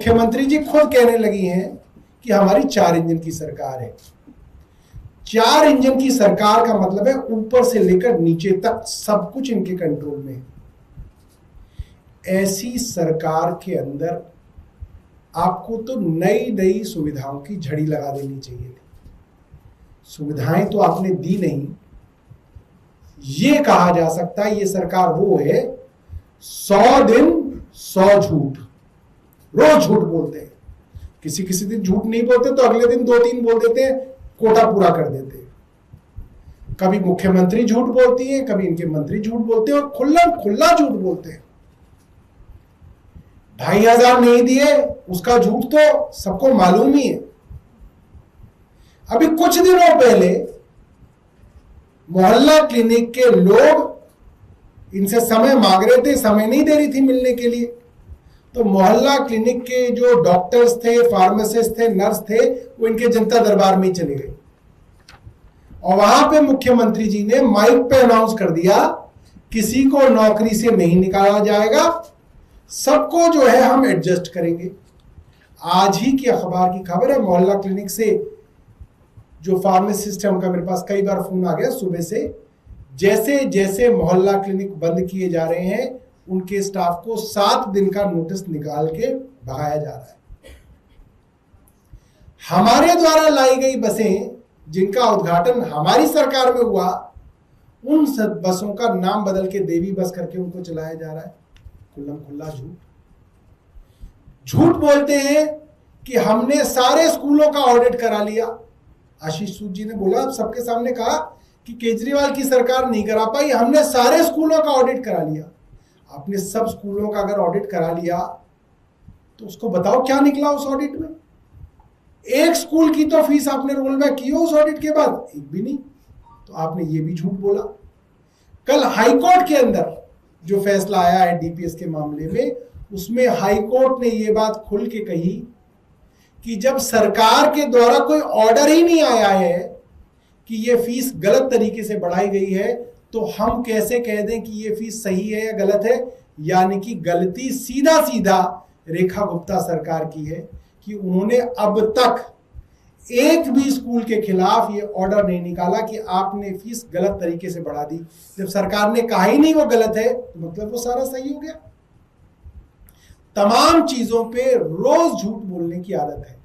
मुख्यमंत्री जी खुद कहने लगी हैं कि हमारी 4 इंजन की सरकार है। 4 इंजन की सरकार का मतलब है ऊपर से लेकर नीचे तक सब कुछ इनके कंट्रोल में है। ऐसी सरकार के अंदर आपको तो नई नई सुविधाओं की झड़ी लगा देनी चाहिए थी। सुविधाएं तो आपने दी नहीं। ये कहा जा सकता है ये सरकार वो है 100 दिन 100 झूठ, रोज झूठ बोलते हैं। किसी किसी दिन झूठ नहीं बोलते तो अगले दिन 2-3 बोल देते हैं, कोटा पूरा कर देते हैं। कभी मुख्यमंत्री झूठ बोलती है, कभी इनके मंत्री झूठ बोलते हैं और खुल्ला झूठ बोलते हैं। 2500 नहीं दिए उसका झूठ तो सबको मालूम ही है। अभी कुछ दिनों पहले मोहल्ला क्लिनिक के लोग इनसे समय मांग रहे थे, समय नहीं दे रही थी मिलने के लिए। तो मोहल्ला क्लिनिक के जो डॉक्टर्स थे, फार्मासिस्ट थे, नर्स थे, वो इनके जनता दरबार में ही चले गए और वहां पे मुख्यमंत्री जी ने माइक पे अनाउंस कर दिया किसी को नौकरी से नहीं निकाला जाएगा, सबको जो है हम एडजस्ट करेंगे। आज ही की अखबार की खबर है, मोहल्ला क्लिनिक से जो फार्मासिस्ट है उनका मेरे पास कई बार फोन आ गया सुबह से। जैसे जैसे मोहल्ला क्लिनिक बंद किए जा रहे हैं उनके स्टाफ को 7 दिन का नोटिस निकाल के भगाया जा रहा है। हमारे द्वारा लाई गई बसें जिनका उद्घाटन हमारी सरकार में हुआ, उन सब बसों का नाम बदल के देवी बस करके उनको चलाया जा रहा है। खुल्ला झूठ बोलते हैं कि हमने सारे स्कूलों का ऑडिट करा लिया। आशीष सूद जी ने बोला, सबके सामने कहा कि केजरीवाल की सरकार नहीं करा पाई, हमने सारे स्कूलों का ऑडिट करा लिया। आपने सब स्कूलों का अगर ऑडिट करा लिया तो उसको बताओ क्या निकला उस ऑडिट में। एक स्कूल की तो फीस आपने रोल बैक की हो उस ऑडिट के बाद, एक भी नहीं। तो आपने ये भी झूठ बोला। कल हाईकोर्ट के अंदर जो फैसला आया है डीपीएस के मामले में, उसमें हाईकोर्ट ने ये बात खुल के कही कि जब सरकार के द्वारा कोई ऑर्डर ही नहीं आया है कि ये फीस गलत तरीके से बढ़ाई गई है, तो हम कैसे कह दें कि ये फीस सही है या गलत है। यानी कि गलती सीधा सीधा रेखा गुप्ता सरकार की है कि उन्होंने अब तक एक भी स्कूल के खिलाफ ये ऑर्डर नहीं निकाला कि आपने फीस गलत तरीके से बढ़ा दी। जब सरकार ने कहा ही नहीं वो गलत है तो मतलब वो सारा सही हो गया। तमाम चीजों पे रोज झूठ बोलने की आदत है।